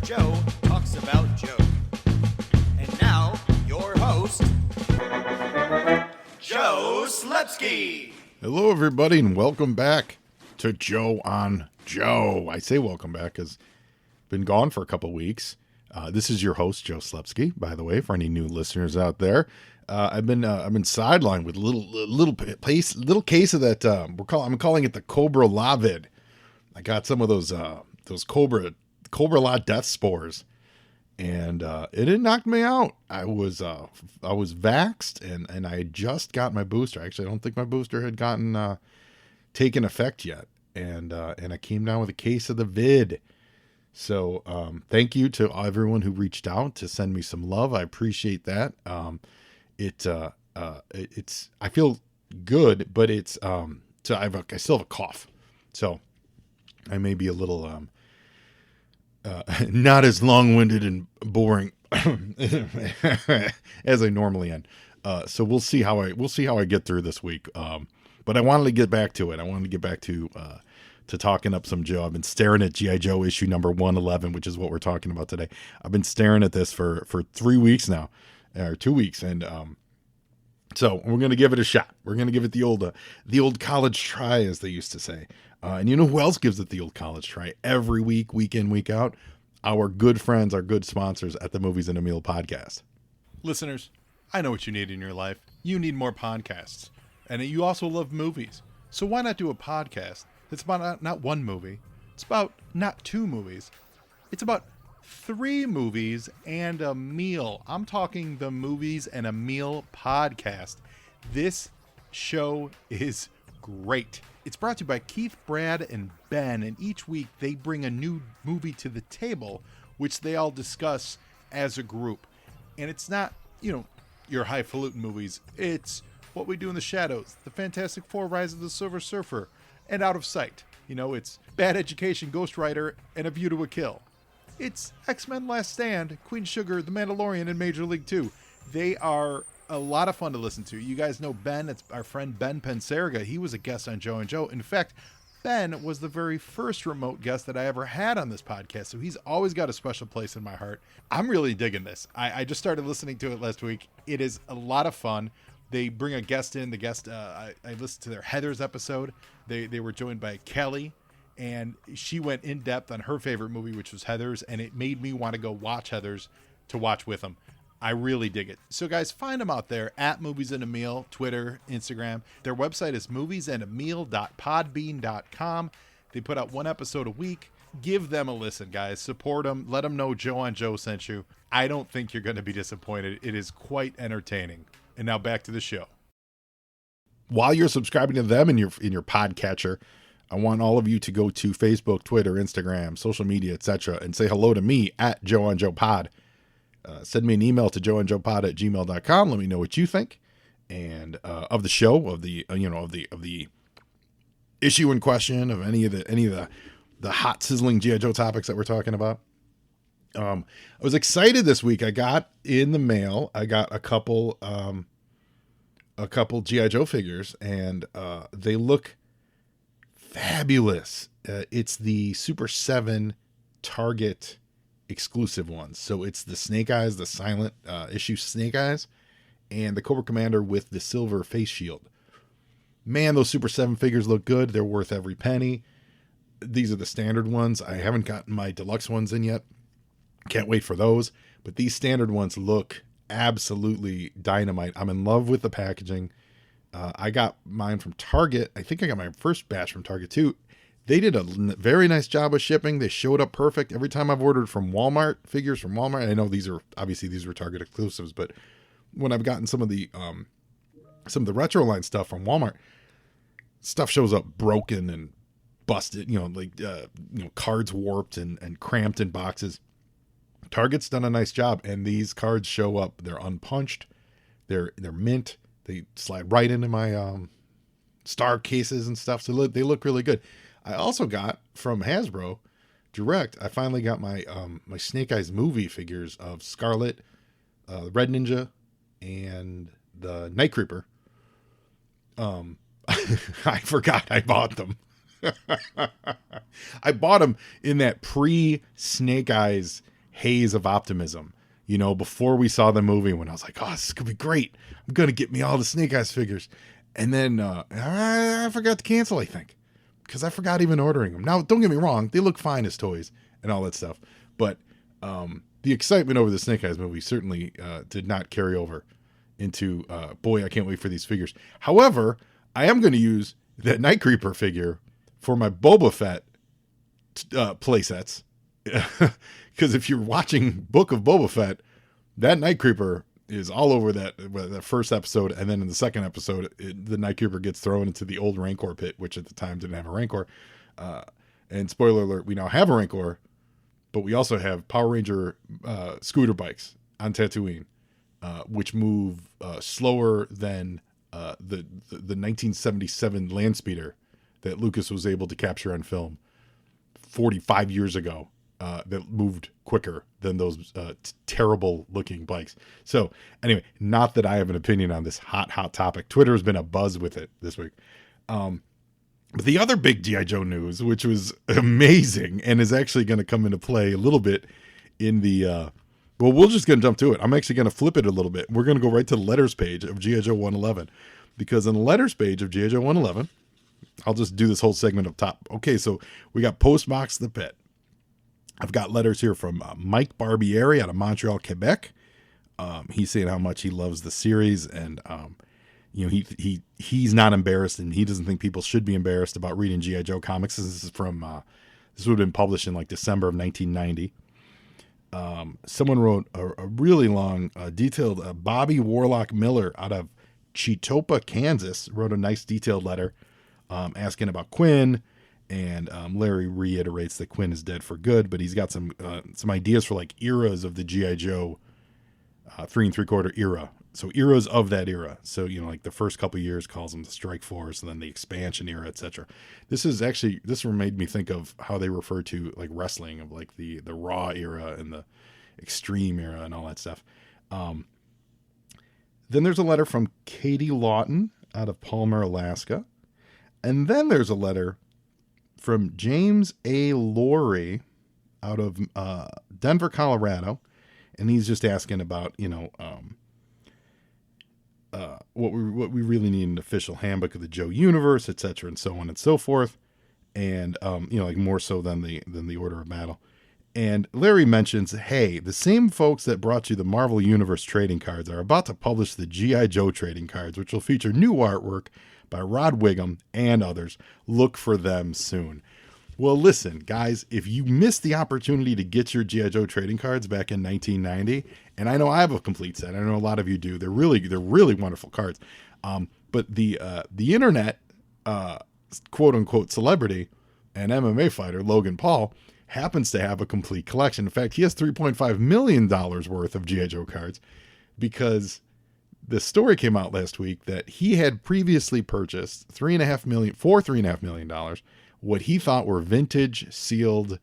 Joe talks about Joe. And now, your host, Joe Slepsky. Hello, everybody, and welcome back to Joe on Joe. I say welcome back because I've been gone for a couple weeks. This is your host, Joe Slepsky, by the way, for any new listeners out there. I've been sidelined with a little case of that. I'm calling it the Cobra Lavid. I got some of those Cobra La death spores, and it knocked me out. I was vaxxed, and I had just got my booster. Actually, I don't think my booster had gotten taken effect yet, and I came down with a case of the vid. So thank you to everyone who reached out to send me some love. I appreciate that. It's I feel good, but it's so I still have a cough, so I may be a little not as long-winded and boring as I normally am. So we'll see how I get through this week. But I wanted to get back to it. I wanted to get back to talking up some Joe. I've been staring at G.I. Joe issue number 111, which is what we're talking about today. I've been staring at this for 3 weeks now, or 2 weeks. And, so we're going to give it a shot. We're going to give it the old college try, as they used to say. And you know who else gives it the old college try every week, week in, week out? Our good friends, our good sponsors at the Movies and a Meal podcast. Listeners, I know what you need in your life. You need more podcasts. And you also love movies. So why not do a podcast that's about not one movie? It's about not two movies. It's about 3 movies and a meal. I'm talking the Movies and a Meal podcast. This show is great. It's brought to you by Keith, Brad, and Ben, and each week they bring a new movie to the table, which they all discuss as a group. And it's not, your highfalutin movies. It's What We Do in the Shadows, The Fantastic Four, Rise of the Silver Surfer, and Out of Sight. It's Bad Education, Ghost Rider, and A View to a Kill. It's X-Men Last Stand, Queen Sugar, The Mandalorian, and Major League 2. They are a lot of fun to listen to. You guys know Ben. It's our friend Ben Pensarga. He was a guest on Joe and Joe. In fact, Ben was the very first remote guest that I ever had on this podcast, so he's always got a special place in my heart. I'm really digging this. I just started listening to it last week. It is a lot of fun. They bring a guest in. The guest, I listened to their Heathers episode. They were joined by Kelly, and she went in depth on her favorite movie, which was Heathers, and it made me want to go watch Heathers to watch with them. I really dig it. So guys, find them out there at Movies and a Meal, Twitter, Instagram. Their website is moviesandameal.podbean.com. They put out 1 episode a week. Give them a listen, guys. Support them. Let them know Joe on Joe sent you. I don't think you're going to be disappointed. It is quite entertaining. And now back to the show. While you're subscribing to them in your podcatcher, I want all of you to go to Facebook, Twitter, Instagram, social media, etc., and say hello to me at Joe on Joe Pod. Send me an email to joeandjoepod@gmail.com. Let me know what you think and of the show, of the issue in question, of any of the hot sizzling G.I. Joe topics that we're talking about. I was excited this week. I got in the mail. I got a couple G.I. Joe figures, and they look fabulous. It's the Super 7 Target exclusive ones. So it's the Snake Eyes, the silent issue Snake Eyes, and the Cobra Commander with the silver face shield. Man, those Super 7 figures look good. They're worth every penny. These are the standard ones. I haven't gotten my deluxe ones in yet. Can't wait for those. But these standard ones look absolutely dynamite. I'm in love with the packaging. I got mine from Target. I think I got my first batch from Target too. They did a very nice job of shipping. They showed up perfect. Every time I've ordered from Walmart, figures from Walmart, I know these were Target exclusives, but when I've gotten some of the retro line stuff from Walmart, stuff shows up broken and busted, cards warped and cramped in boxes. Target's done a nice job, and these cards show up. They're unpunched. They're mint. They slide right into my star cases and stuff. So they look really good. I also got from Hasbro Direct. I finally got my my Snake Eyes movie figures of Scarlet, Red Ninja, and the Night Creeper. I forgot I bought them. I bought them in that pre-Snake Eyes haze of optimism, before we saw the movie, when I was like, oh, this is going to be great. I'm going to get me all the Snake Eyes figures. And then I forgot to cancel, I think, because I forgot even ordering them. Now, don't get me wrong. They look fine as toys and all that stuff. But the excitement over the Snake Eyes movie certainly did not carry over into, boy, I can't wait for these figures. However, I am going to use that Night Creeper figure for my Boba Fett playsets. Because if you're watching Book of Boba Fett, that Night Creeper is all over that first episode, and then in the second episode, the Night Creeper gets thrown into the old Rancor pit, which at the time didn't have a Rancor. And spoiler alert, we now have a Rancor, but we also have Power Ranger scooter bikes on Tatooine, which move slower than the 1977 land speeder that Lucas was able to capture on film 45 years ago. That moved quicker than those terrible looking bikes. So anyway, not that I have an opinion on this hot topic. Twitter has been a buzz with it this week. But the other big G.I. Joe news, which was amazing and is actually going to come into play a little bit in the, well, we're just going to jump to it. I'm actually going to flip it a little bit. We're going to go right to the letters page of G.I. Joe 111, because on the letters page of G.I. Joe 111, I'll just do this whole segment up top. Okay. So we got Postbox the Pet. I've got letters here from Mike Barbieri out of Montreal, Quebec. He's saying how much he loves the series, and he's not embarrassed, and he doesn't think people should be embarrassed about reading G.I. Joe comics. This is from this would have been published in like December of 1990. Someone wrote a really long, detailed. Bobby Warlock Miller out of Chetopa, Kansas, wrote a nice detailed letter asking about Quinn. And Larry reiterates that Quinn is dead for good, but he's got some ideas for like eras of the G.I. Joe 3 3/4 era. So eras of that era. So, like the first couple of years calls them the Strike Force, and then the expansion era, etc. This made me think of how they refer to like wrestling, of like the Raw era and the Extreme era and all that stuff. Then there's a letter from Katie Lawton out of Palmer, Alaska. And then there's a letter from James A. Laurie out of Denver, Colorado, and he's just asking about what we really need, an official handbook of the Joe universe, etc., and so on and so forth, and like more so than the Order of Battle. And Larry mentions, hey, the same folks that brought you the Marvel Universe trading cards are about to publish the G.I. Joe trading cards, which will feature new artwork by Rod Wiggum and others. Look for them soon. Well, listen, guys, if you missed the opportunity to get your G.I. Joe trading cards back in 1990, and I know I have a complete set, I know a lot of you do, they're really wonderful cards. But the internet, quote unquote celebrity and MMA fighter Logan Paul happens to have a complete collection. In fact, he has $3.5 million worth of G.I. Joe cards, because the story came out last week that he had previously purchased $3.5 million, what he thought were vintage sealed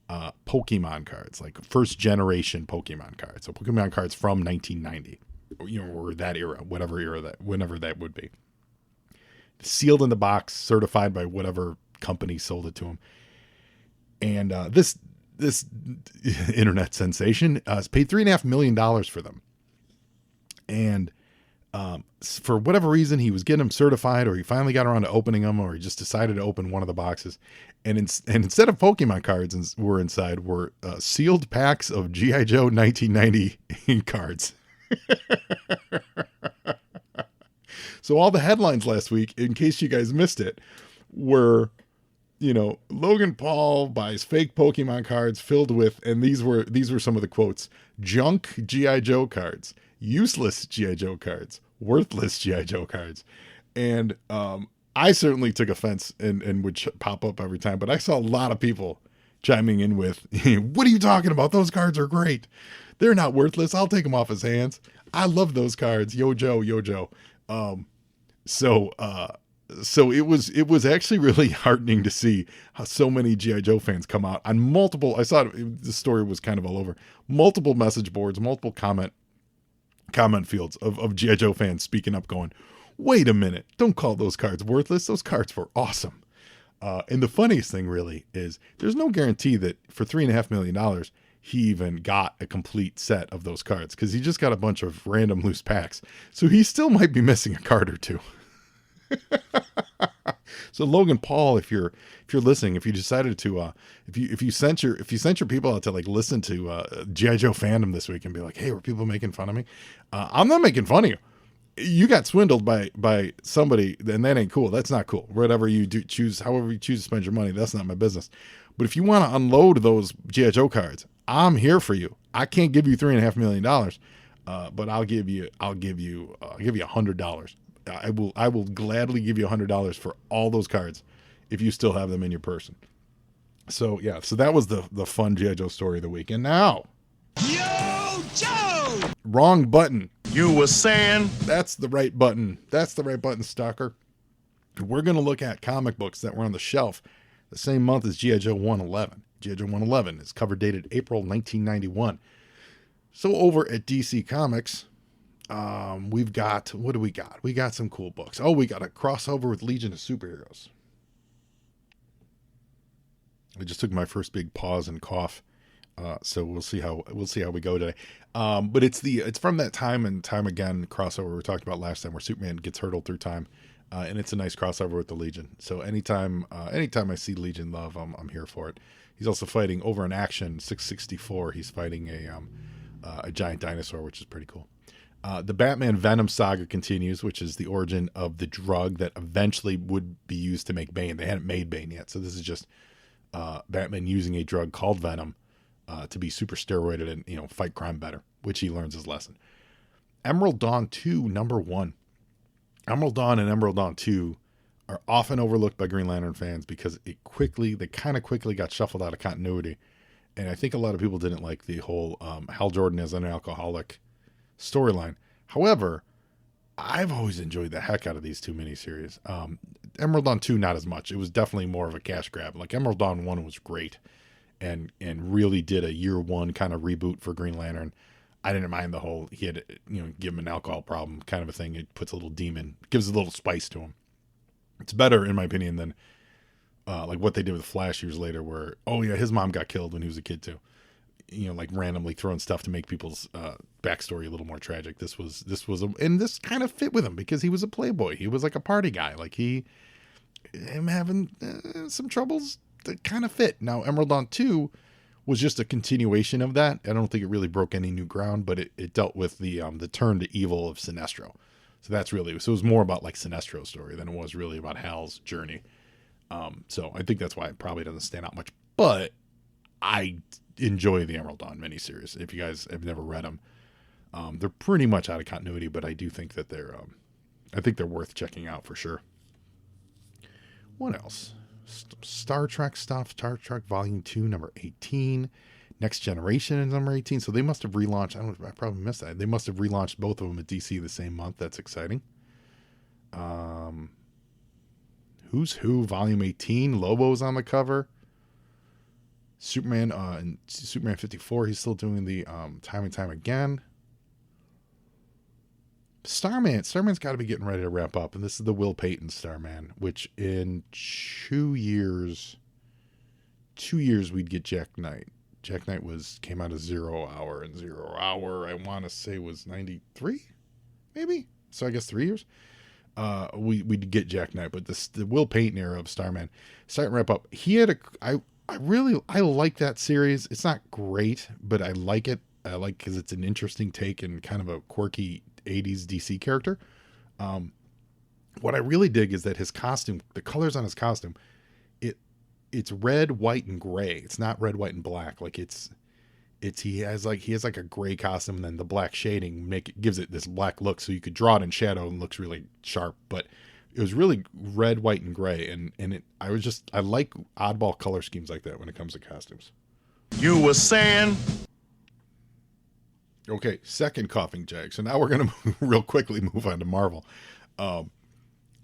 Pokemon cards, like first generation Pokemon cards. So Pokemon cards from 1990, or that era, whenever that would be. Sealed in the box, certified by whatever company sold it to him. And this internet sensation has paid $3.5 million for them. And for whatever reason, he was getting them certified, or he finally got around to opening them, or he just decided to open one of the boxes. And instead of Pokemon cards were inside, were sealed packs of G.I. Joe 1990 cards. So all the headlines last week, in case you guys missed it, were, Logan Paul buys fake Pokemon cards filled with, and these were some of the quotes: junk G.I. Joe cards, useless G.I. Joe cards, worthless G.I. Joe cards. And I certainly took offense and would pop up every time, but I saw a lot of people chiming in with, what are you talking about? Those cards are great. They're not worthless. I'll take them off his hands. I love those cards. Yo, Joe. So it was actually really heartening to see how so many G.I. Joe fans come out on multiple. I saw the story was kind of all over, multiple message boards, multiple comment fields of G.I. Joe fans speaking up, going, wait a minute, don't call those cards worthless. Those cards were awesome. And the funniest thing really is there's no guarantee that for $3.5 million, he even got a complete set of those cards, because he just got a bunch of random loose packs. So he still might be missing a card or two. So Logan Paul, if you're listening, if you decided to if you sent your people out to like listen to G.I. Joe fandom this week and be like, hey, were people making fun of me? I'm not making fun of you. You got swindled by somebody, and that ain't cool. That's not cool. Whatever you do, choose, however you choose to spend your money, that's not my business. But if you want to unload those G.I. Joe cards, I'm here for you. I can't give you $3.5 million, but I'll give you $100. I will gladly give you $100 for all those cards if you still have them in your person. So yeah, so that was the fun G.I. Joe story of the week. And now, Yo, Joe! wrong button. You were saying? That's the right button. That's the right button, stalker. We're going to look at comic books that were on the shelf the same month as G.I. Joe 111. G.I. Joe 111 is cover dated April 1991. So over at DC Comics, we've got, what do we got? We got some cool books. Oh, we got a crossover with Legion of Superheroes. I just took my first big pause and cough. So we'll see how we go today. But it's from that time and time again crossover we talked about last time, where Superman gets hurtled through time. And it's a nice crossover with the Legion. So anytime I see Legion love, I'm here for it. He's also fighting over in Action 664. He's fighting a giant dinosaur, which is pretty cool. The Batman Venom saga continues, which is the origin of the drug that eventually would be used to make Bane. They hadn't made Bane yet, so this is just Batman using a drug called Venom to be super steroided and fight crime better, which he learns his lesson. Emerald Dawn 2 #1. Emerald Dawn and Emerald Dawn 2 are often overlooked by Green Lantern fans because they kind of quickly got shuffled out of continuity. And I think a lot of people didn't like the whole Hal Jordan as an alcoholic storyline. However, I've always enjoyed the heck out of these two miniseries. Emerald Dawn 2, not as much. It was definitely more of a cash grab. Like Emerald Dawn 1 was great and really did a year one kind of reboot for Green Lantern. I didn't mind the whole, he had, give him an alcohol problem kind of a thing. It puts a little demon, gives a little spice to him. It's better, in my opinion, than like what they did with Flash years later, where, oh yeah, his mom got killed when he was a kid too. Like randomly throwing stuff to make people's backstory a little more tragic. This and this kind of fit with him because he was a playboy. He was like a party guy. Like him having some troubles that kind of fit. Now Emerald Dawn 2 was just a continuation of that. I don't think it really broke any new ground, but it dealt with the turn to evil of Sinestro. So that's really, so it was more about like Sinestro's story than it was really about Hal's journey. So I think that's why it probably doesn't stand out much, but I enjoy the Emerald Dawn miniseries. If you guys have never read them, they're pretty much out of continuity, but I do think that they're worth checking out for sure. What else? Star Trek stuff. Star Trek Volume 2, number 18. Next Generation is number 18. So they must have relaunched. I probably missed that. They must have relaunched both of them at DC the same month. That's exciting. Who's Who, Volume 18. Lobo's on the cover. Superman and Superman 54. He's still doing the time and time again. Starman's got to be getting ready to wrap up, and this is the Will Payton Starman, which in 2 years we'd get Jack Knight. Jack Knight came out of 0 Hour, and 0 Hour I want to say was 93, maybe. So I guess 3 years. We'd get Jack Knight, but the Will Payton era of Starman starting to wrap up. He had I like that series. It's not great, but I like it. I like because it's an interesting take and kind of a quirky 80s DC character. What I really dig is that his costume, the colors on his costume, it's red, white, and gray. It's not red, white, and black. Like he has like a gray costume, and then the black shading gives it this black look, so you could draw it in shadow and looks really sharp. But it was really red, white, and gray, I like oddball color schemes like that when it comes to costumes. You were saying? Okay, second coughing jag. So now we're going to real quickly move on to Marvel.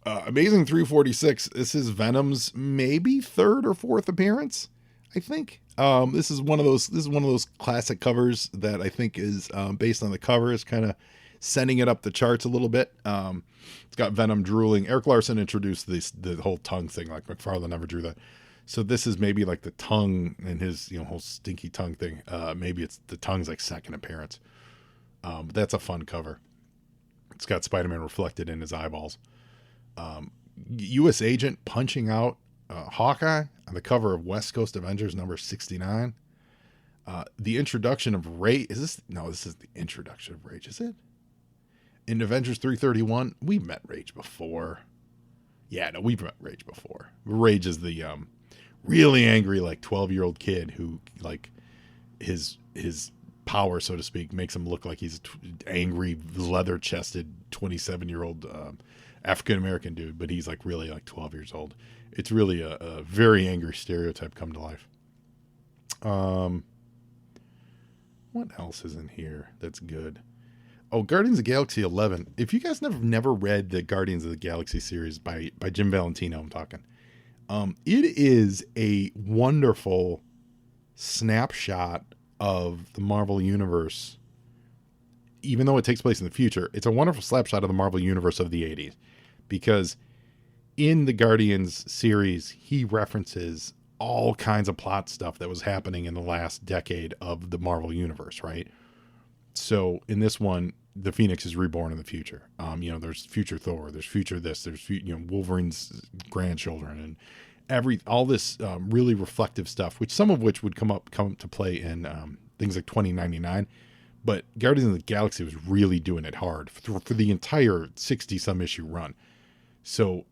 Amazing 346. This is Venom's maybe third or fourth appearance, I think. This is one of those classic covers that I think is based on the cover. It's kind of sending it up the charts a little bit. It's got Venom drooling. Eric Larson introduced the whole tongue thing, like McFarlane never drew that. So this is maybe like the tongue and his, whole stinky tongue thing. Maybe it's the tongue's like second appearance. But that's a fun cover. It's got Spider-Man reflected in his eyeballs. U.S. Agent punching out Hawkeye on the cover of West Coast Avengers number 69. The introduction of Rage. This is the introduction of Rage, is it? In Avengers 331, we've met Rage before. Yeah, no, we've met Rage before. Rage is the really angry, like 12-year-old kid who, like, his power, so to speak, makes him look like he's an angry, leather-chested 27-year-old African-American dude, but he's like really like 12 years old. It's really a very angry stereotype come to life. What else is in here that's good? Oh, Guardians of the Galaxy 11. If you guys never read the Guardians of the Galaxy series by Jim Valentino, I'm talking. It is a wonderful snapshot of the Marvel Universe. Even though it takes place in the future, it's a wonderful snapshot of the Marvel Universe of the 80s. Because in the Guardians series, he references all kinds of plot stuff that was happening in the last decade of the Marvel Universe, right? So in this one, the Phoenix is reborn in the future. There's future Thor, there's future this, there's Wolverine's grandchildren, and all this really reflective stuff, which some of which would come to play in things like 2099. But Guardians of the Galaxy was really doing it hard for the entire 60-some issue run. So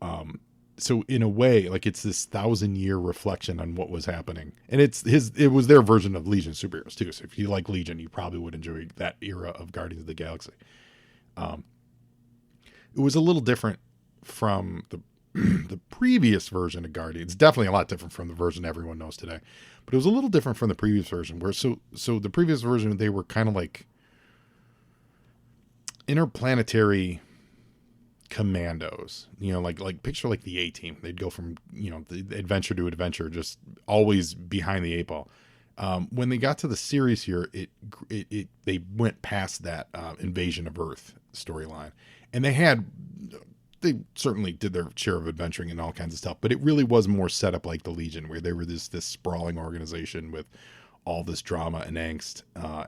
in a way, like, it's this 1,000-year reflection on what was happening, and it was their version of Legion superheroes too. So if you like Legion, you probably would enjoy that era of Guardians of the Galaxy. It was a little different from the previous version of Guardians. Definitely a lot different from the version everyone knows today, but it was a little different from the previous version. Where so the previous version, they were kind of like interplanetary commandos, like picture like the A-Team. They'd go from the adventure to adventure, just always behind the eight ball. When they got to the series here, they went past that invasion of Earth storyline, and they certainly did their share of adventuring and all kinds of stuff, but it really was more set up like the Legion, where they were this sprawling organization with all this drama and angst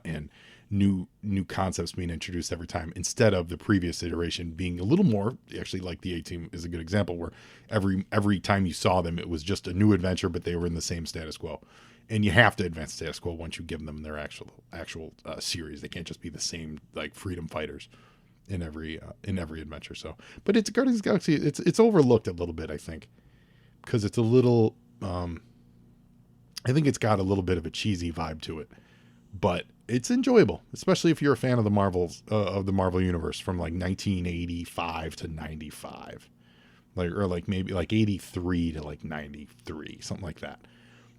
and new concepts being introduced every time, instead of the previous iteration being a little more, actually, like the A-Team is a good example, where every time you saw them, it was just a new adventure, but they were in the same status quo. And you have to advance status quo once you give them their actual series. They can't just be the same, like, freedom fighters in every adventure. So, but it's Guardians of the Galaxy. It's overlooked a little bit, I think, because it's a little. I think it's got a little bit of a cheesy vibe to it, but it's enjoyable, especially if you're a fan of the Marvel Universe from like 1985 to 95, maybe like 83 to like 93, something like that.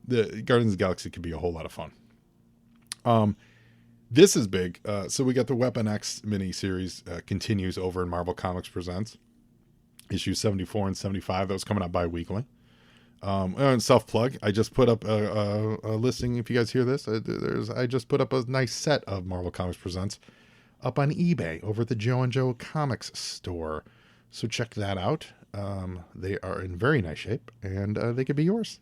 The Guardians of the Galaxy could be a whole lot of fun. This is big. So we got the Weapon X miniseries continues over in Marvel Comics Presents, issues 74 and 75. That was coming out bi-weekly. And self-plug, I just put up a listing. If you guys hear this, I just put up a nice set of Marvel Comics Presents up on eBay over at the Joe and Joe Comics store. So check that out. They are in very nice shape, and they could be yours.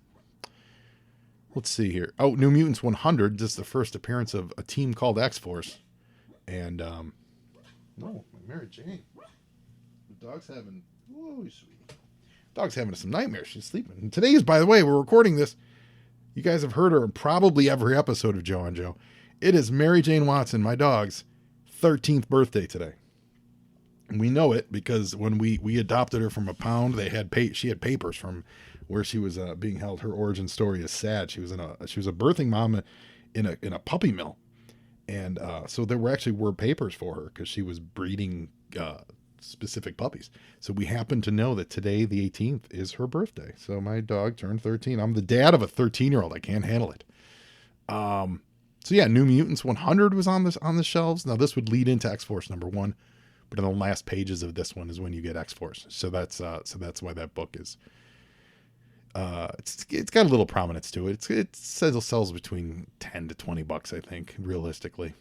Let's see here. Oh, New Mutants 100. This is the first appearance of a team called X-Force. And, my Mary Jane. The dog's having, sweet. Dog's having some nightmares. She's sleeping. And today is, by the way, we're recording this. You guys have heard her in probably every episode of Joe and Joe. It is Mary Jane Watson, my dog's 13th birthday today. And we know it because when we adopted her from a pound, she had papers from where she was being held. Her origin story is sad. She was a birthing mom in a puppy mill, and so there were papers for her because she was breeding specific puppies. So we happen to know that today, the 18th, is her birthday. So my dog turned 13. I'm the dad of a 13-year-old. I can't handle it. So yeah, New Mutants 100 was on the shelves. Now this would lead into X-Force number 1, but in the last pages of this one is when you get X-Force. So that's why that book is. It's got a little prominence to it. It sells between $10 to $20, I think, realistically.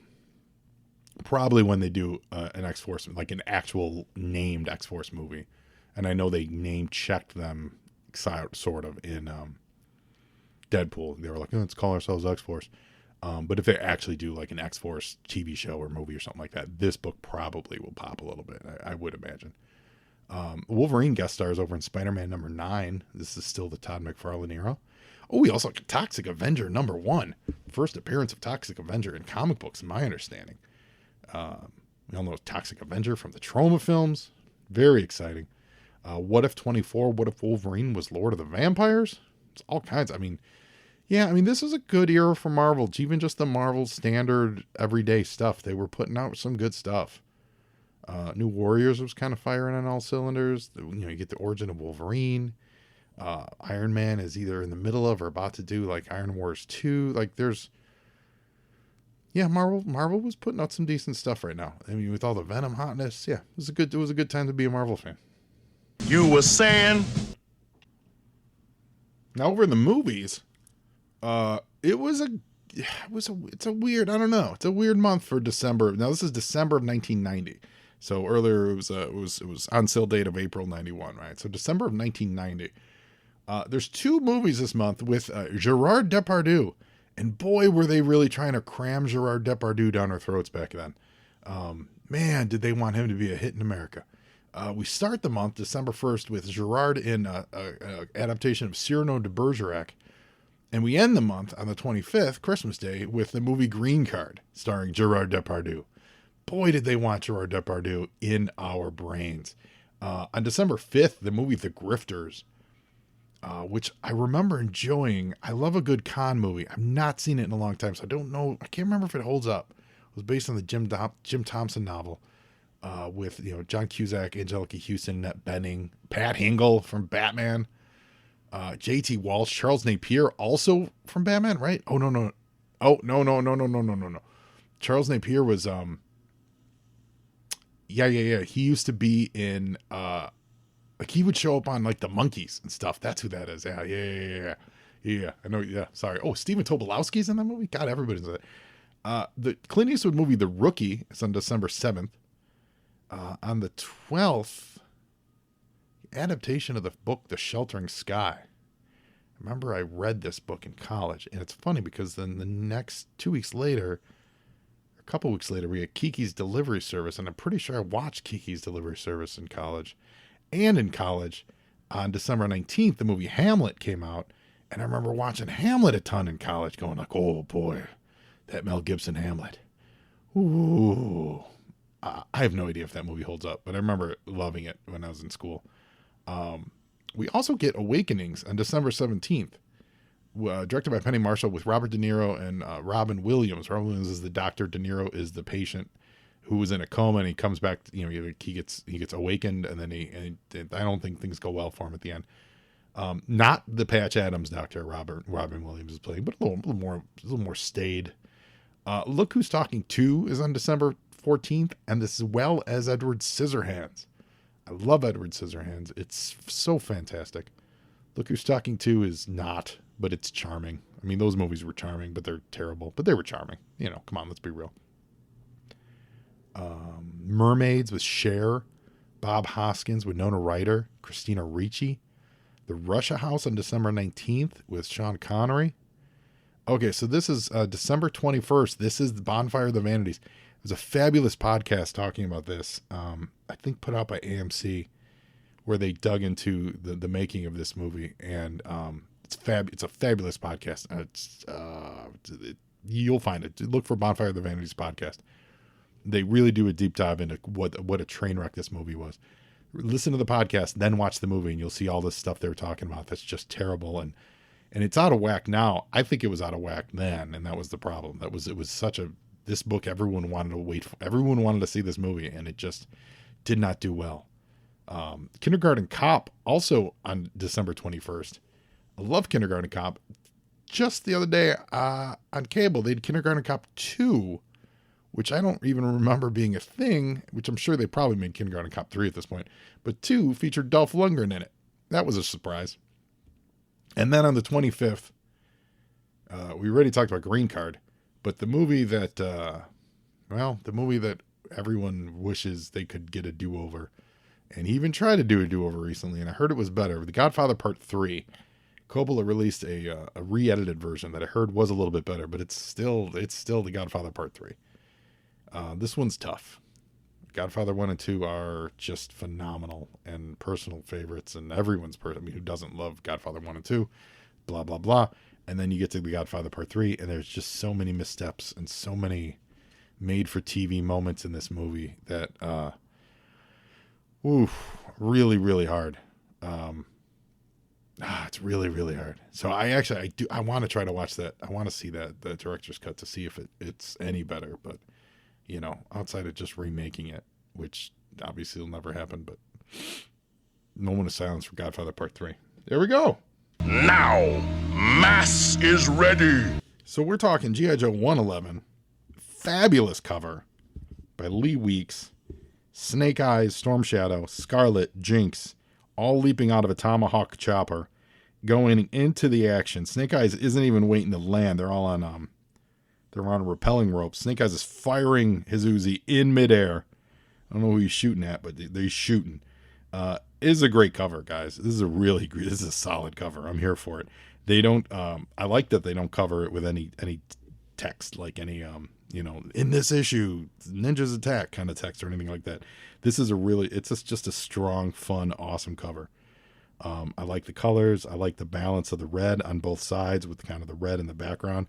Probably when they do an X-Force, like an actual named X-Force movie. And I know they name-checked them sort of in Deadpool. They were like, let's call ourselves X-Force. But if they actually do like an X-Force TV show or movie or something like that, this book probably will pop a little bit, I would imagine. Wolverine guest stars over in Spider-Man number 9. This is still the Todd McFarlane era. Oh, we also got Toxic Avenger number 1. First appearance of Toxic Avenger in comic books, in my understanding. We all know Toxic Avenger from the Troma films. Very exciting. What If 24? What If Wolverine was Lord of the Vampires? It's all kinds. I mean, this is a good era for Marvel. Even just the Marvel standard everyday stuff. They were putting out some good stuff. New Warriors was kind of firing on all cylinders. You get the origin of Wolverine. Iron Man is either in the middle of or about to do like Iron Wars 2. Like Marvel was putting out some decent stuff right now. I mean, with all the Venom hotness, it was a good time to be a Marvel fan. You were saying? Now over in the movies, it's a weird, I don't know. It's a weird month for December. Now this is December of 1990. So earlier it was on sale date of April 91, right? So December of 1990. There's 2 movies this month with Gerard Depardieu. And boy, were they really trying to cram Gerard Depardieu down our throats back then. Man, did they want him to be a hit in America. We start the month, December 1st, with Gerard in an adaptation of Cyrano de Bergerac. And we end the month on the 25th, Christmas Day, with the movie Green Card, starring Gerard Depardieu. Boy, did they want Gerard Depardieu in our brains. On December 5th, the movie The Grifters, which I remember enjoying. I love a good con movie. I've not seen it in a long time, so I don't know. I can't remember if it holds up. It was based on the Jim Thompson novel with John Cusack, Angelica Houston, Annette Bening, Pat Hingle from Batman, J.T. Walsh, Charles Napier, also from Batman, right? Oh no. Oh no. Charles Napier was he used to be in like he would show up on like the Monkees and stuff. That's who that is. Yeah. I know. Yeah. Sorry. Oh, Stephen Tobolowsky's in that movie. God, everybody's in it. The Clint Eastwood movie, The Rookie, is on December 7th. On the 12th, adaptation of the book, The Sheltering Sky. I remember I read this book in college, and it's funny because then the next 2 weeks later, a couple weeks later, we had Kiki's Delivery Service, and I'm pretty sure I watched Kiki's Delivery Service in college. And in college, on December 19th, the movie Hamlet came out, and I remember watching Hamlet a ton in college, going like, oh boy, that Mel Gibson Hamlet. Ooh. I have no idea if that movie holds up, but I remember loving it when I was in school. We also get Awakenings on December 17th, directed by Penny Marshall with Robert De Niro and Robin Williams. Robin Williams is the doctor. De Niro is the patient who was in a coma, and he comes back. He gets awakened, and then I don't think things go well for him at the end. Not the Patch Adams doctor Robin Williams is playing, but a little more staid. Look Who's Talking 2 is on December 14th, and as well as Edward Scissorhands. I love Edward Scissorhands. It's so fantastic. Look Who's Talking 2 is not, but it's charming. I mean, those movies were charming, but they're terrible. But they were charming. Come on, let's be real. Mermaids with Cher, Bob Hoskins with Nona Ryder, Christina Ricci. The Russia House on December 19th with Sean Connery. Okay, so this is December 21st. This is the Bonfire of the Vanities. There's a fabulous podcast talking about this, I think put out by AMC, where they dug into the making of this movie, and it's a fabulous podcast. You'll find it. Look for Bonfire of the Vanities podcast. They really do a deep dive into what a train wreck this movie was. Listen to the podcast, then watch the movie, and you'll see all this stuff they were talking about that's just terrible, and it's out of whack now. I think it was out of whack then, and that was the problem. It was such a this book, everyone wanted to wait for, everyone wanted to see this movie, and it just did not do well. Kindergarten Cop, also on December 21st. I love Kindergarten Cop. Just the other day on cable, they did Kindergarten Cop 2, which I don't even remember being a thing, which I'm sure they probably made Kindergarten Cop 3 at this point. But 2 featured Dolph Lundgren in it. That was a surprise. And then on the 25th, we already talked about Green Card, but the movie that Well, the movie that everyone wishes they could get a do-over. And he even tried to do a do-over recently, and I heard it was better. The Godfather Part 3. Coppola released a re-edited version that I heard was a little bit better, but it's still The Godfather Part 3. This one's tough. Godfather 1 and 2 are just phenomenal and personal favorites, and everyone's who doesn't love Godfather 1 and 2, blah, blah, blah. And then you get to The Godfather Part 3, and there's just so many missteps and so many made-for-TV moments in this movie that, really, really hard. It's really, really hard. So I want to try to watch that. I want to see the director's cut to see if it's any better, but outside of just remaking it, which obviously will never happen, but moment of silence for Godfather Part 3. There we go. Now, mass is ready. So we're talking G.I. Joe 111. Fabulous cover by Lee Weeks. Snake Eyes, Storm Shadow, Scarlet, Jinx, all leaping out of a tomahawk chopper, going into the action. Snake Eyes isn't even waiting to land. They're all on rappelling ropes. Snake Eyes is firing his Uzi in midair. I don't know who he's shooting at, but he's shooting. Is a great cover, guys. This is a solid cover. I'm here for it. They don't, I like that they don't cover it with any text, like any, in this issue, ninjas attack kind of text or anything like that. This is it's just a strong, fun, awesome cover. I like the colors. I like the balance of the red on both sides with kind of the red in the background.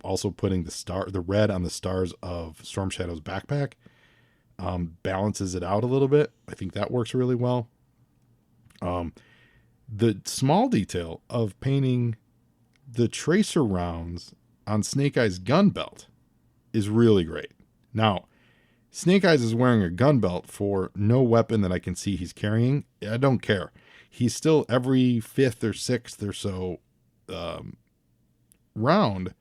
Also putting the red on the stars of Storm Shadow's backpack balances it out a little bit. I think that works really well. The small detail of painting the tracer rounds on Snake Eyes' gun belt is really great. Now, Snake Eyes is wearing a gun belt for no weapon that I can see he's carrying. I don't care. He's still every fifth or sixth or so round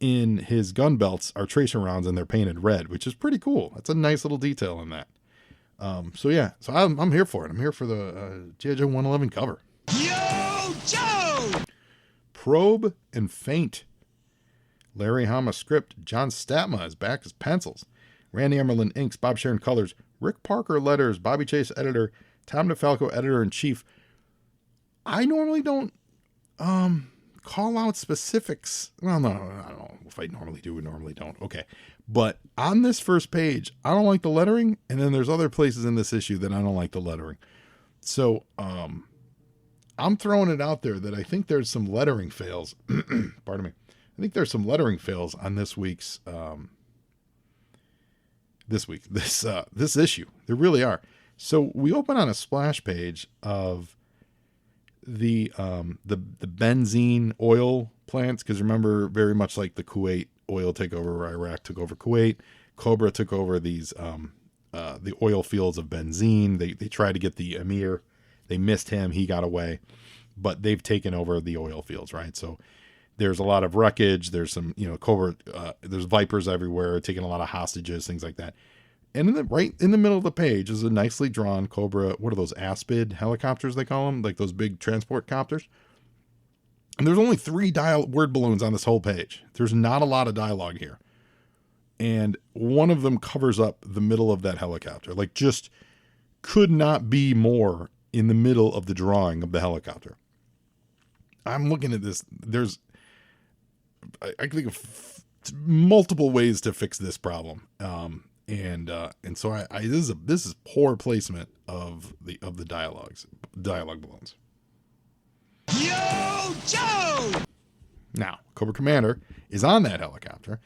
in his gun belts are tracer rounds, and they're painted red, which is pretty cool. That's a nice little detail in that. So I'm here for it. I'm here for the G.I. Joe 111 cover. Yo, Joe! Probe and Faint. Larry Hama script. John Statma is back as pencils. Randy Emerlin inks. Bob Sharon colors. Rick Parker letters. Bobby Chase editor. Tom DeFalco editor-in-chief. I normally don't call out specifics. Well, no, I don't know if I normally do or normally don't. Okay. But on this first page, I don't like the lettering. And then there's other places in this issue that I don't like the lettering. So I'm throwing it out there that I think there's some lettering fails. Pardon me. I think there's some lettering fails on this issue. There really are. So we open on a splash page of the Benzheen oil plants, because remember, very much like the Kuwait oil takeover, where Iraq took over Kuwait, Cobra took over these the oil fields of Benzheen. They tried to get the emir, they missed him, he got away, but they've taken over the oil fields, right? So there's a lot of wreckage. There's some, Cobra. There's vipers everywhere, taking a lot of hostages, things like that. And right in the middle of the page is a nicely drawn Cobra. What are those Aspid helicopters they call them? Like those big transport copters. And there's only 3 word balloons on this whole page. There's not a lot of dialogue here. And one of them covers up the middle of that helicopter. Like, just could not be more in the middle of the drawing of the helicopter. I'm looking at this. I can think of multiple ways to fix this problem. And so this is poor placement of the dialogue balloons. Yo, Joe! Now, Cobra Commander is on that helicopter,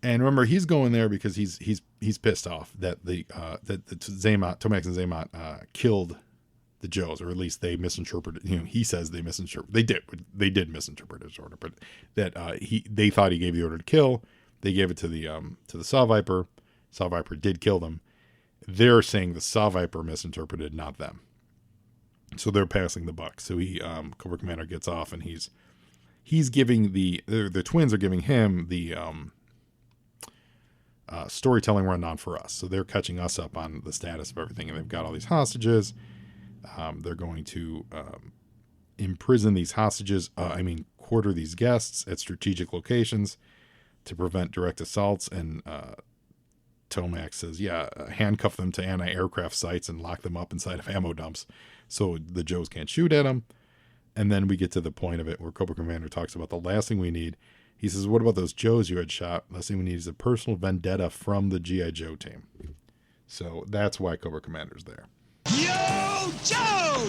and remember, he's going there because he's pissed off that that Zaymot, Tomax and Zaymot killed the Joes, or at least they misinterpreted. He says they misinterpreted. They did misinterpret his order, but that they thought he gave the order to kill. They gave it to the Saw Viper. Saw Viper did kill them. They're saying the Saw Viper misinterpreted, not them. So they're passing the buck. So Cobra Commander gets off, and he's giving the twins are giving him the storytelling rundown for us. So they're catching us up on the status of everything, and they've got all these hostages. They're going to imprison these hostages. Quarter these guests at strategic locations. to prevent direct assaults. And Tomac says, yeah, handcuff them to anti-aircraft sites and lock them up inside of ammo dumps so the Joes can't shoot at them. And then we get to the point of it where Cobra Commander talks about the last thing we need. He says, what about those Joes you had shot? Last thing we need is a personal vendetta from the G.I. Joe team. So that's why Cobra Commander's there. Yo, Joe!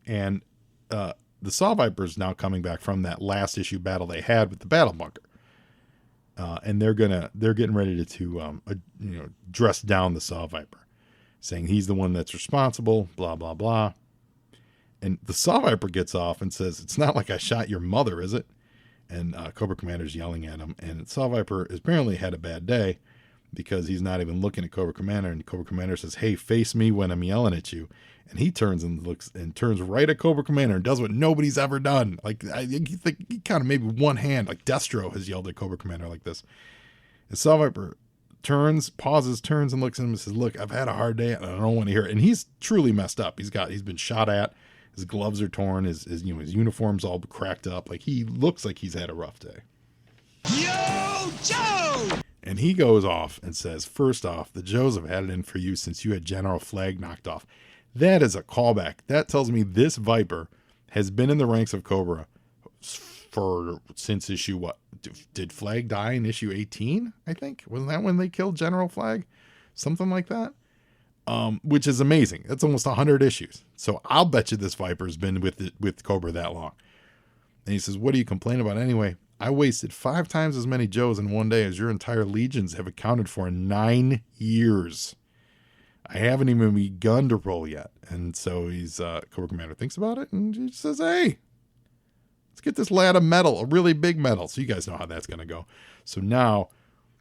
And the Saw Viper's now coming back from that last issue battle they had with the Battle Bunker. And they're getting ready to dress down the Saw Viper, saying he's the one that's responsible, blah, blah, blah. And the Saw Viper gets off and says, it's not like I shot your mother, is it? And Cobra Commander's yelling at him. And Saw Viper apparently had a bad day because he's not even looking at Cobra Commander. And Cobra Commander says, hey, face me when I'm yelling at you. And he turns and looks and turns right at Cobra Commander and does what nobody's ever done. Like, he kind of maybe one hand, like Destro has yelled at Cobra Commander like this. And Saw Viper pauses, turns and looks at him and says, look, I've had a hard day and I don't want to hear it. And he's truly messed up. He's been shot at. His gloves are torn. His uniform's all cracked up. Like, he looks like he's had a rough day. Yo, Joe! And he goes off and says, first off, the Joes have had it in for you since you had General Flag knocked off. That is a callback. That tells me this Viper has been in the ranks of Cobra since issue what? Did Flag die in issue 18, I think? Wasn't that when they killed General Flag? Something like that? Which is amazing. That's almost 100 issues. So I'll bet you this Viper's been with Cobra that long. And he says, what do you complain about anyway? I wasted 5 times as many Joes in one day as your entire legions have accounted for in 9 years. I haven't even begun to roll yet. And so Cobra Commander thinks about it and he says, hey, let's get this lad a medal, a really big medal. So you guys know how that's going to go. So now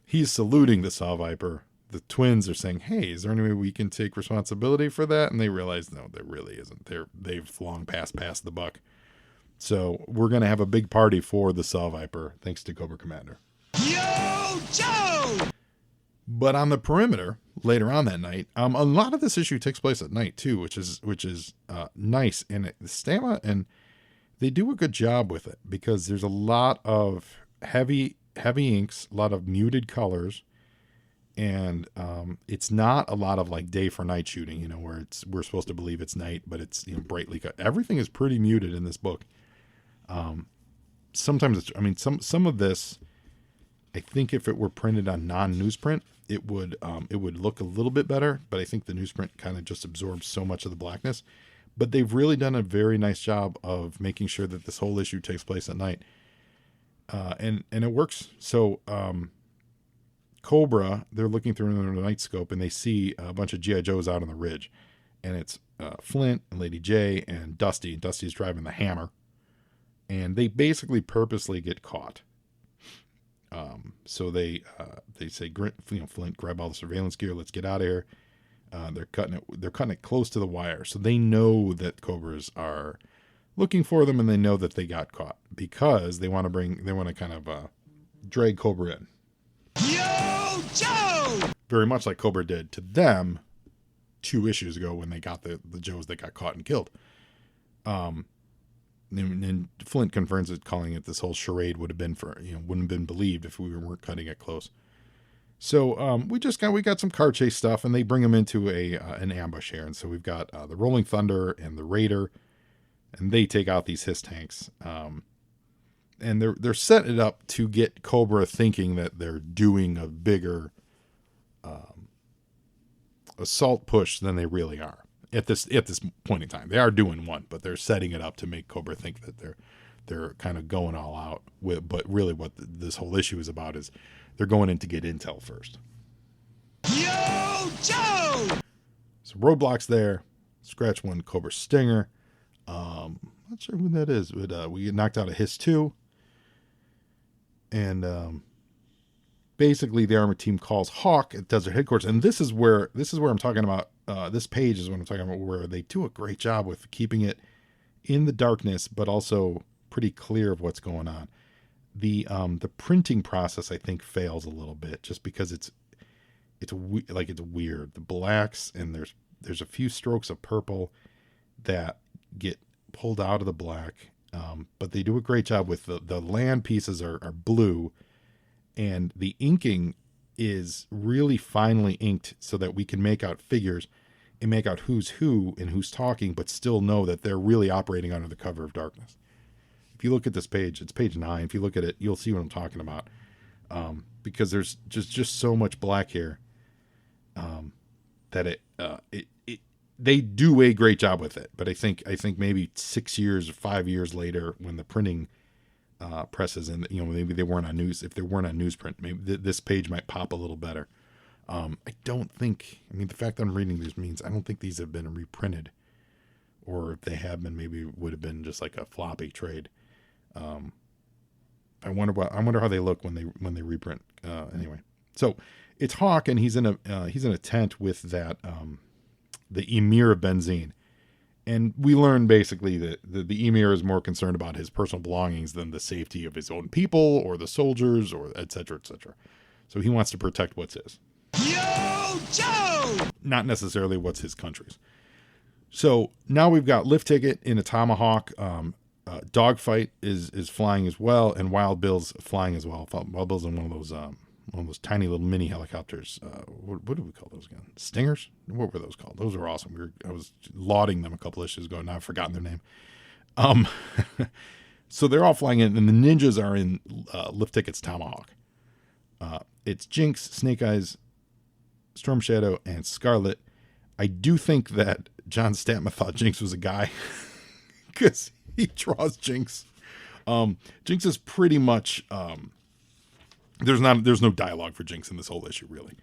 he's saluting the Saw Viper. The twins are saying, hey, is there any way we can take responsibility for that? And they realize, no, there really isn't. They've long passed the buck. So we're going to have a big party for the Saw Viper, thanks to Cobra Commander. Yo, Joe! But on the perimeter, later on that night, a lot of this issue takes place at night too, which is nice. And the Stamina, and they do a good job with it because there's a lot of heavy inks, a lot of muted colors. And it's not a lot of like day for night shooting, where we're supposed to believe it's night, but it's brightly cut. Everything is pretty muted in this book. Sometimes some of this, I think if it were printed on non-newsprint, it would look a little bit better. But I think the newsprint kind of just absorbs so much of the blackness. But they've really done a very nice job of making sure that this whole issue takes place at night, and it works. So. Cobra, they're looking through the night scope and they see a bunch of G.I. Joes out on the ridge. And it's Flint and Lady J and Dusty. Dusty's driving the Hammer. And they basically purposely get caught. So they say, Flint, grab all the surveillance gear. Let's get out of here. They're cutting it close to the wire. So they know that Cobras are looking for them and they know that they got caught because they want to kind of drag Cobra in. Yo, Joe! Very much like Cobra did to them 2 issues ago when they got the Joes that got caught and killed. And Flint confirms it, calling it this whole charade would have been wouldn't have been believed if we weren't cutting it close. So we got some car chase stuff, and they bring them into an ambush here. And so we've got the Rolling Thunder and the Raider, and they take out these Hiss tanks. And they're setting it up to get Cobra thinking that they're doing a bigger assault push than they really are at this point in time. They are doing one, but they're setting it up to make Cobra think that they're kind of going all out with. But really, what this whole issue is about is they're going in to get intel first. Yo, Joe! So Roadblock's there. Scratch one Cobra Stinger. Not sure who that is, but we get knocked out of Hiss 2. And basically the armored team calls Hawk at Desert Headquarters. And this is where I'm talking about. This page is what I'm talking about, where they do a great job with keeping it in the darkness, but also pretty clear of what's going on. The printing process, I think, fails a little bit just because it's weird. The blacks, and there's a few strokes of purple that get pulled out of the black. But they do a great job with the land pieces are blue, and the inking is really finely inked so that we can make out figures and make out who's who and who's talking, but still know that they're really operating under the cover of darkness. If you look at this page, it's page 9. If you look at it, you'll see what I'm talking about. Because there's just so much black here, that they do a great job with it. But I think maybe 6 years or 5 years later, when the printing presses, and maybe they weren't on news. If they weren't on newsprint, maybe this page might pop a little better. I don't think. I mean, the fact that I'm reading these means I don't think these have been reprinted, or if they have been, maybe it would have been just like a floppy trade. I wonder how they look when they reprint. Anyway, so it's Hawk, and he's in a tent with that the Emir of Benzheen. And we learn basically that the Emir is more concerned about his personal belongings than the safety of his own people or the soldiers, or et cetera, et cetera. So he wants to protect what's his. Yo, Joe! Not necessarily what's his country's. So now we've got lift ticket in a Tomahawk. Dogfight is flying as well, and Wild Bill's flying as well. Wild Bill's in one of those tiny little mini helicopters. What do we call those again? Stingers? What were those called? Those were awesome. I was lauding them a couple issues ago, and now I've forgotten their name. So they're all flying in, and the ninjas are in Lift Ticket's Tomahawk. It's Jinx, Snake Eyes, Storm Shadow, and Scarlet. I do think that John Statman thought Jinx was a guy, because he draws Jinx. Jinx is pretty much... There's no dialogue for Jinx in this whole issue, really.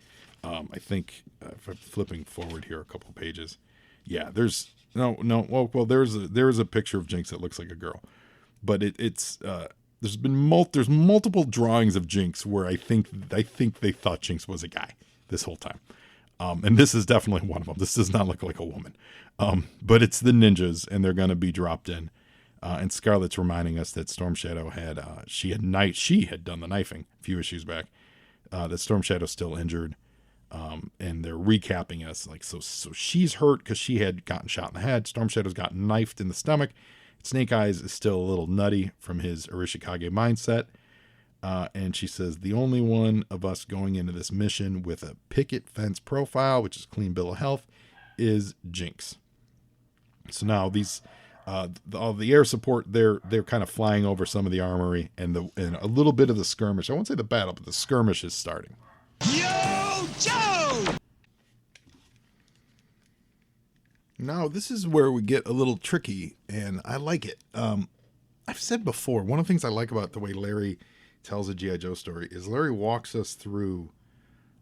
I think if I'm flipping forward here a couple pages, yeah, there's there's a picture of Jinx that looks like a girl, but there's multiple drawings of Jinx where I think they thought Jinx was a guy this whole time, and this is definitely one of them. This does not look like a woman, but it's the ninjas, and they're gonna be dropped in. And Scarlet's reminding us that Storm Shadow she had done the knifing a few issues back. That Storm Shadow's still injured, and they're recapping us so she's hurt because she had gotten shot in the head. Storm Shadow's got knifed in the stomach. Snake Eyes is still a little nutty from his Arishikage mindset, and she says the only one of us going into this mission with a picket fence profile, which is clean bill of health, is Jinx. So now these. All the air support, they're kind of flying over some of the armory, and a little bit of the skirmish. I won't say the battle, but the skirmish is starting. Yo, Joe! Now this is where we get a little tricky, and I like it. I've said before, one of the things I like about the way Larry tells a G.I. Joe story is Larry walks us through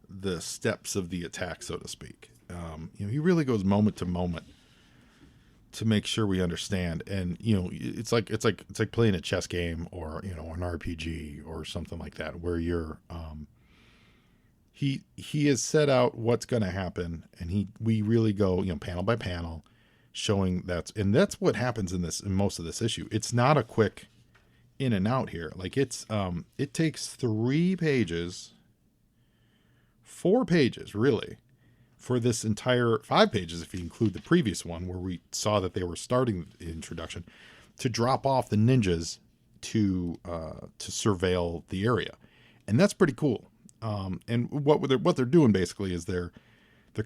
the steps of the attack, so to speak. He really goes moment to moment to make sure we understand. And it's like playing a chess game, or an RPG or something like that, where you're he has set out what's going to happen, and we really go panel by panel, showing that's what happens in most of this issue. It's not a quick in and out here. Like it takes 4 pages really, for this entire 5 pages, if you include the previous one where we saw that they were starting the introduction, to drop off the ninjas to surveil the area. And that's pretty cool. And what they're doing basically is they're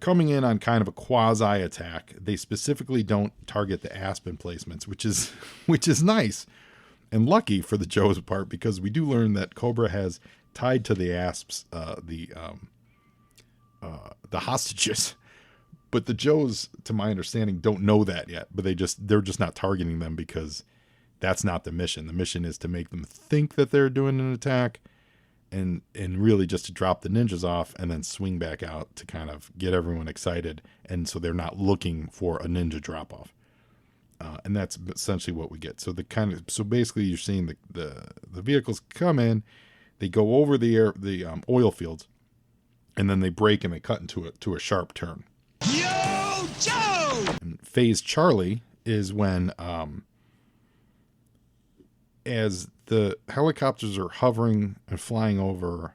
coming in on kind of a quasi attack. They specifically don't target the Aspen placements, which is nice and lucky for the Joe's part, because we do learn that Cobra has tied to the Asps the hostages, but the Joes, to my understanding, don't know that yet. But they're just not targeting them, because that's not the mission. The mission is to make them think that they're doing an attack, and really just to drop the ninjas off and then swing back out to kind of get everyone excited, and so they're not looking for a ninja drop off. And that's essentially what we get. So basically you're seeing the vehicles come in, they go over the oil fields, and then they break and they cut into a sharp turn. Yo, Joe! And phase Charlie is when, as the helicopters are hovering and flying over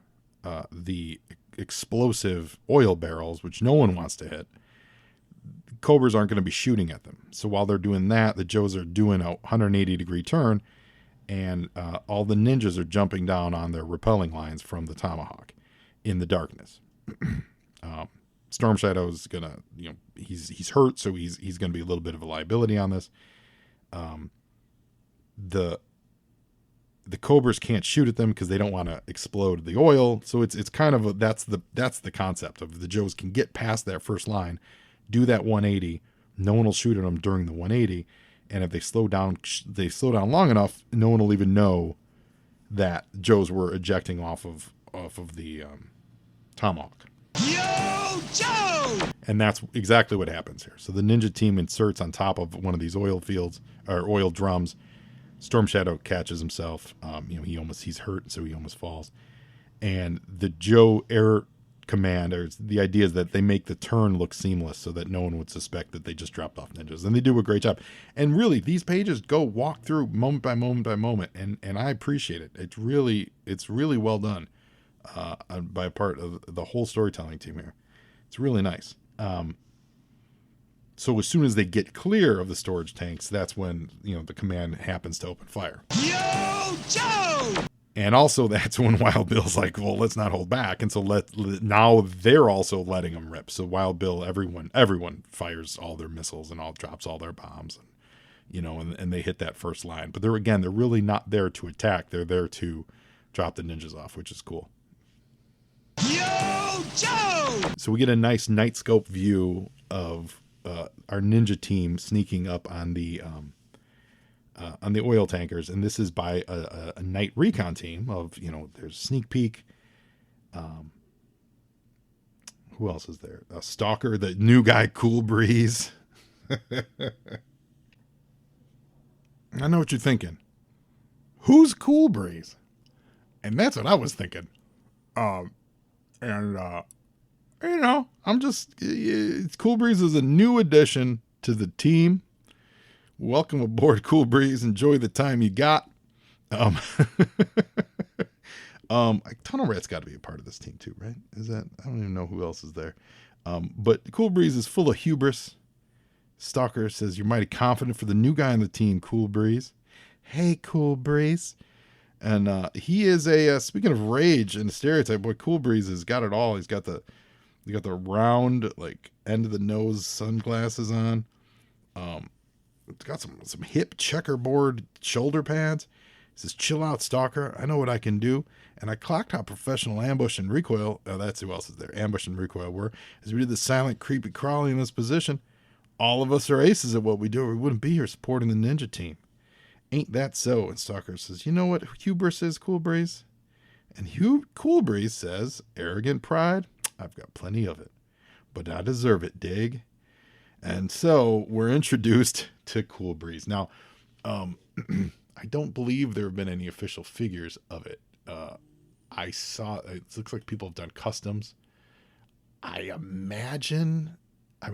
the explosive oil barrels, which no one wants to hit, Cobras aren't going to be shooting at them. So while they're doing that, the Joes are doing a 180-degree turn, and all the ninjas are jumping down on their rappelling lines from the tomahawk in the darkness. Storm Shadow's gonna, he's hurt, so he's gonna be a little bit of a liability on this. The Cobras can't shoot at them because they don't want to explode the oil. So it's kind of that's the concept of the Joes can get past that first line, do that 180. No one will shoot at them during the 180, and if they slow down long enough, no one will even know that Joes were ejecting off of the tomahawk. Yo, Joe! And that's exactly what happens here. So the ninja team inserts on top of one of these oil fields or oil drums. Storm Shadow catches himself. He's hurt, so he almost falls. And the Joe Air Commanders, the idea is that they make the turn look seamless so that no one would suspect that they just dropped off ninjas. And they do a great job. And really, these pages go walk through moment by moment by moment, and I appreciate it. It's really well done by a part of the whole storytelling team here. It's really nice. So as soon as they get clear of the storage tanks, that's when, the command happens to open fire. Yo, Joe! And also that's when Wild Bill's like, well, let's not hold back. And so now they're also letting them rip. So Wild Bill, everyone fires all their missiles and drops all their bombs, and they hit that first line. But they're really not there to attack. They're there to drop the ninjas off, which is cool. Yo, Joe! So we get a nice night scope view of our ninja team sneaking up on the oil tankers, and this is by a night recon team of, there's sneak peek. Who else is there? A Stalker, the new guy, Cool Breeze. I know what you're thinking. Who's Cool Breeze? And that's what I was thinking. I'm just, Cool Breeze is a new addition to the team. Welcome aboard, Cool Breeze. Enjoy the time you got. Tunnel Rat's got to be a part of this team too, right? I don't even know who else is there. But Cool Breeze is full of hubris. Stalker says, you're mighty confident for the new guy on the team, Cool Breeze. Hey, Cool Breeze. And he is speaking of rage and stereotype, boy, Cool Breeze has got it all. He's got the round, like, end of the nose sunglasses on. It's got some hip checkerboard shoulder pads. He says, chill out, Stalker. I know what I can do. And I clocked how professional ambush and recoil, that's who else is there, ambush and recoil were, as we did the silent, creepy crawling in this position. All of us are aces at what we do, or we wouldn't be here supporting the ninja team. Ain't that so? And Stalker says, you know what hubris is, Cool Breeze? And Cool Breeze says, arrogant pride? I've got plenty of it, but I deserve it, dig? And so we're introduced to Cool Breeze. Now, I don't believe there have been any official figures of it. I saw, it looks like people have done customs. I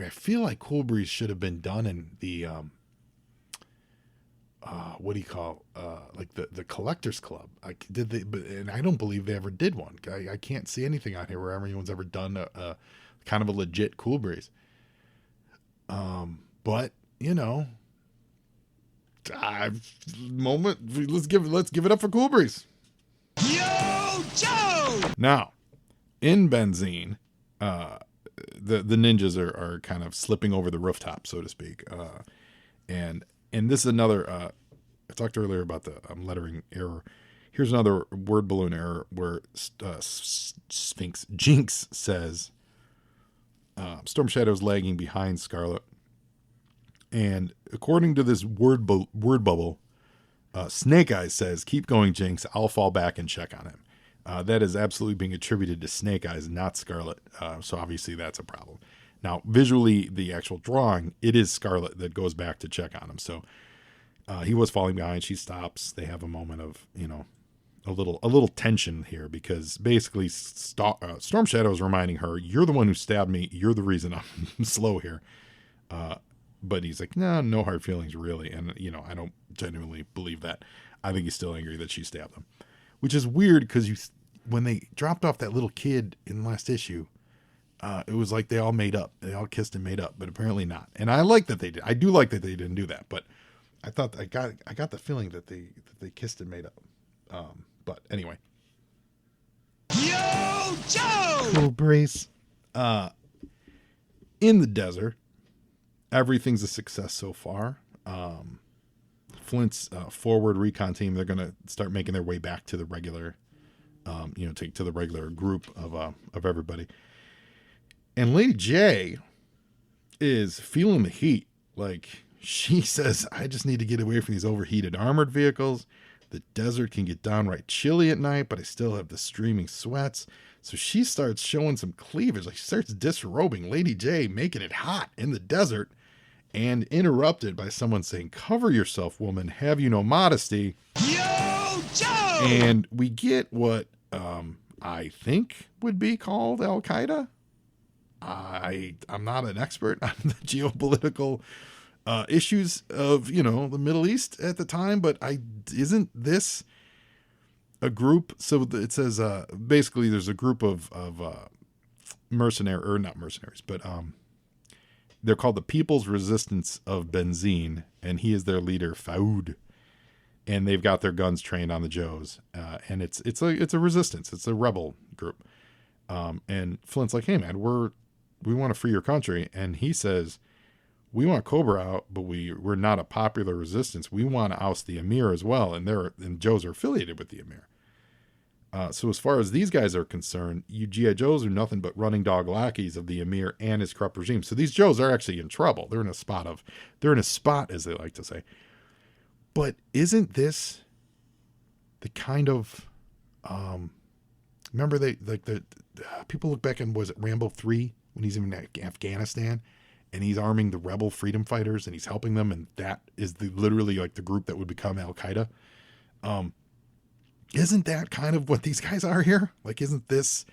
feel like Cool Breeze should have been done in the, what do you call, like the Collectors Club. And I don't believe they ever did one. I can't see anything on here where anyone's ever done a kind of a legit Cool Breeze. But let's give it up for Cool Breeze. Yo, Joe! Now, in Benzheen, the ninjas are kind of slipping over the rooftop, so to speak. And this is another, I talked earlier about the lettering error. Here's another word balloon error where Jinx says, Storm Shadow's lagging behind Scarlet. And according to this word bubble, Snake Eyes says, keep going, Jinx. I'll fall back and check on him. That is absolutely being attributed to Snake Eyes, not Scarlet. So obviously that's a problem. Now, visually, the actual drawing, it is Scarlet that goes back to check on him. So he was falling behind. She stops. They have a moment of, a little tension here because basically Storm Shadow is reminding her, you're the one who stabbed me. You're the reason I'm slow here. But he's like, no hard feelings really. And, I don't genuinely believe that. I think he's still angry that she stabbed him, which is weird because when they dropped off that little kid in the last issue, it was like they all made up. They all kissed and made up, but apparently not. And I like that they did. I do like that they didn't do that, but I thought I got the feeling that they kissed and made up. But anyway. Yo, Joe! Cool brace. In the desert, everything's a success so far. Flint's forward recon team, they're going to start making their way back to the regular, to the regular group of everybody. And Lady J is feeling the heat. Like, she says, I just need to get away from these overheated armored vehicles. The desert can get downright chilly at night, but I still have the streaming sweats. So she starts showing some cleavage. Like, she starts disrobing Lady J, making it hot in the desert, and interrupted by someone saying, cover yourself, woman. Have you no modesty? Yo, Joe! And we get what I think would be called Al-Qaeda. I'm not an expert on the geopolitical issues of, the Middle East at the time, but isn't this a group? So it says, basically there's a group of not mercenaries, but they're called the People's Resistance of Benzheen, and he is their leader, Faoud. And they've got their guns trained on the Joes. And it's a resistance. It's a rebel group. And Flint's like, hey man, we want to free your country. And he says, we want Cobra out, but we're not a popular resistance. We want to oust the Emir as well. And Joes are affiliated with the Emir. So as far as these guys are concerned, you G.I. Joes are nothing but running dog lackeys of the Emir and his corrupt regime. So these Joes are actually in trouble. They're in a spot, as they like to say. But isn't this the kind of, remember people look back on, was it Rambo 3 when he's in Afghanistan and he's arming the rebel freedom fighters and he's helping them. And that is literally like the group that would become Al-Qaeda. Isn't that kind of what these guys are here? Like, isn't this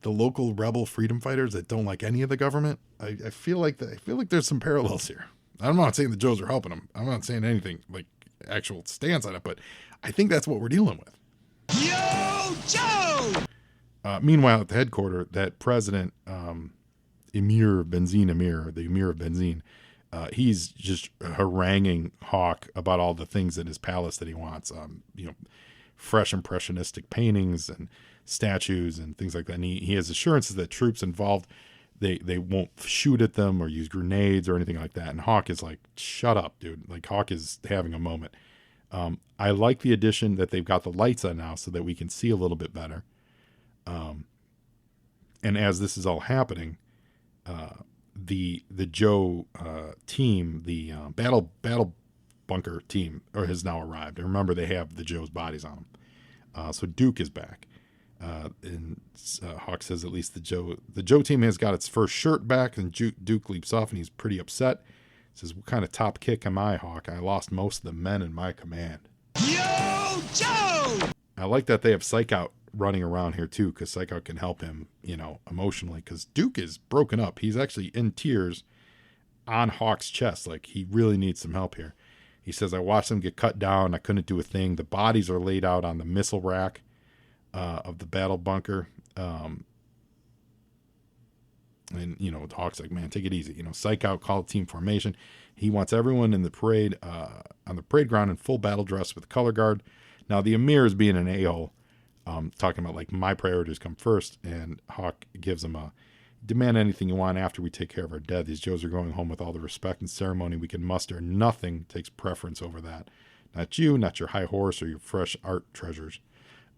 the local rebel freedom fighters that don't like any of the government? I feel like there's some parallels here. I'm not saying the Joes are helping them. I'm not saying anything like actual stance on it, but I think that's what we're dealing with. Yo, Joe! Meanwhile, at the headquarters, that president, the Emir of Benzheen, he's just haranguing Hawk about all the things in his palace that he wants. Fresh impressionistic paintings and statues and things like that. And he has assurances that troops involved, they won't shoot at them or use grenades or anything like that. And Hawk is like, shut up, dude. Like, Hawk is having a moment. I like the addition that they've got the lights on now so that we can see a little bit better. And as this is all happening, the Joe team, the battle bunker team has now arrived. And remember, they have the Joe's bodies on them. So Duke is back. And Hawk says at least the Joe team has got its first shirt back, and Duke leaps off and he's pretty upset. Says, what kind of top kick am I, Hawk? I lost most of the men in my command. Yo, Joe! I like that they have Psych Out running around here too, because Psych Out can help him, emotionally, because Duke is broken up. He's actually in tears on Hawk's chest. Like, he really needs some help here. He says, I watched them get cut down. I couldn't do a thing. The bodies are laid out on the missile rack of the battle bunker. And, Hawk's like, man, take it easy. Psych Out, call team formation. He wants everyone in the parade, on the parade ground in full battle dress with color guard. Now, the Emir is being an a-hole, talking about, like, my priorities come first. And Hawk gives him demand anything you want after we take care of our dead. These Joes are going home with all the respect and ceremony we can muster. Nothing takes preference over that. Not you, not your high horse or your French art treasures,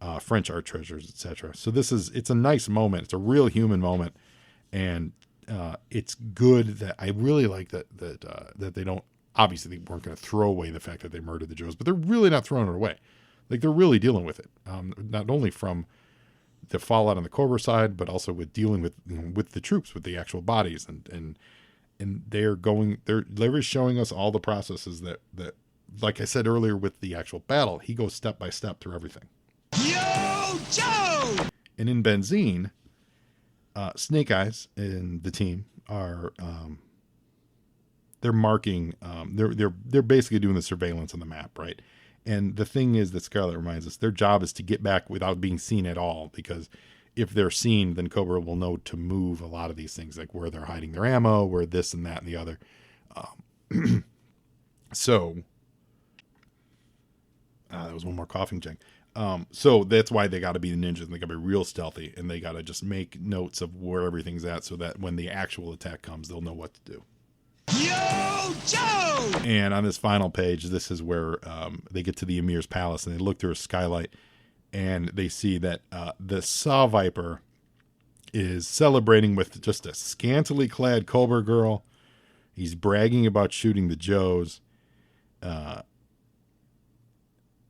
etc. So it's a nice moment. It's a real human moment. And it's good that I really like that they don't, obviously they weren't going to throw away the fact that they murdered the Joes, but they're really not throwing it away. Like, they're really dealing with it. Not only from the fallout on the Cobra side, but also with dealing with, with the troops, with the actual bodies. And they're showing us all the processes that, like I said earlier with the actual battle, he goes step by step through everything. Yo, Joe! And in Benzheen, Snake Eyes and the team are they're marking they're basically doing the surveillance on the map, right? And the thing is that Scarlet reminds us their job is to get back without being seen at all, because if they're seen, then Cobra will know to move a lot of these things, like where they're hiding their ammo, where this and that and the other. So That was one more coughing check. So that's why they got to be the ninjas, and they got to be real stealthy, and they got to just make notes of where everything's at so that when the actual attack comes, they'll know what to do. Yo, Joe! And on this final page, this is where they get to the Emir's palace, and they look through a skylight, and they see that the Saw Viper is celebrating with just a scantily clad Cobra girl. He's bragging about shooting the Joes.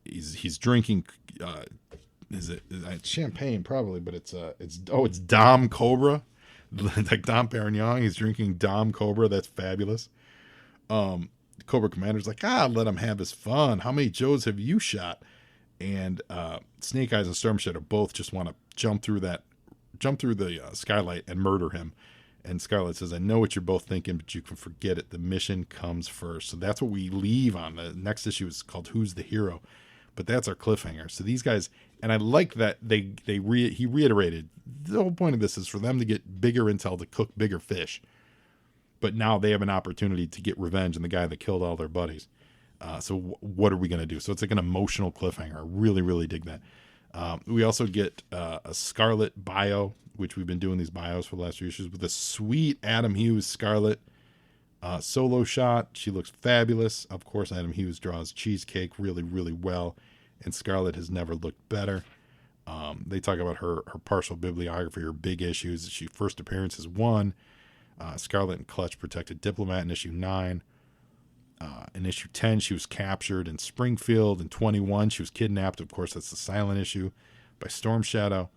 He's drinking. Is it champagne? Probably, but it's Dom Cobra, like Dom Perignon. He's drinking Dom Cobra. That's fabulous. The Cobra Commander's like, let him have his fun. How many Joes have you shot? And Snake Eyes and Storm Shadow both just want to jump through the skylight and murder him. And Scarlet says, I know what you're both thinking, but you can forget it. The mission comes first. So that's what we leave on. The next issue is called Who's the Hero? But that's our cliffhanger. So these guys, and I like that he reiterated, the whole point of this is for them to get bigger intel to cook bigger fish. But now they have an opportunity to get revenge on the guy that killed all their buddies. So what are we going to do? So it's like an emotional cliffhanger. I really, really dig that. We also get a Scarlet Bio, which we've been doing these bios for the last few issues, with a sweet Adam Hughes Scarlet solo shot. She looks fabulous. Of course, Adam Hughes draws Cheesecake really, really well, and Scarlet has never looked better. They talk about her partial bibliography, her big issues. She first appearance is 1. Scarlet and Clutch protected Diplomat in issue 9. In issue 10, she was captured in Springfield. In 21, she was kidnapped. Of course, that's the silent issue by Storm Shadow.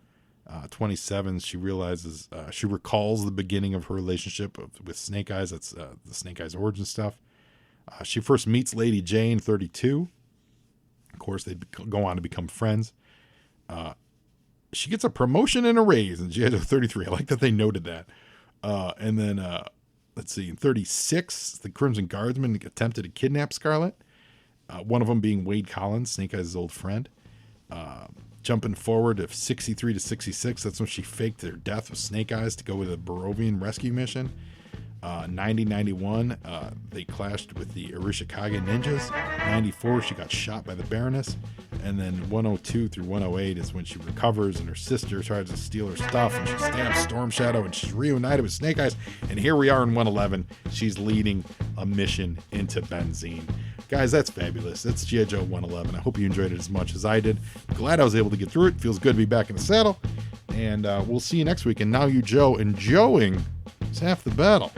27, she realizes, she recalls the beginning of her relationship with Snake Eyes. That's the Snake Eyes origin stuff. She first meets Lady Jane, 32. Of course, they go on to become friends. She gets a promotion and a raise in GI Joe 33. I like that they noted that. And then, let's see, in 36, the Crimson Guardsmen attempted to kidnap Scarlet. One of them being Wade Collins, Snake Eyes' old friend. Jumping forward to 63 to 66, that's when she faked their death with Snake Eyes to go with a Barovian rescue mission. 90-91, they clashed with the Arishikage ninjas. 94, she got shot by the Baroness. And then 102 through 108 is when she recovers and her sister tries to steal her stuff, and she stabs Storm Shadow, and she's reunited with Snake Eyes. And here we are in 111. She's leading a mission into Benzheen. Guys, that's fabulous. That's G.I. Joe 111. I hope you enjoyed it as much as I did. Glad I was able to get through it. Feels good to be back in the saddle. And we'll see you next week. And now you Joe, and Joeing is half the battle.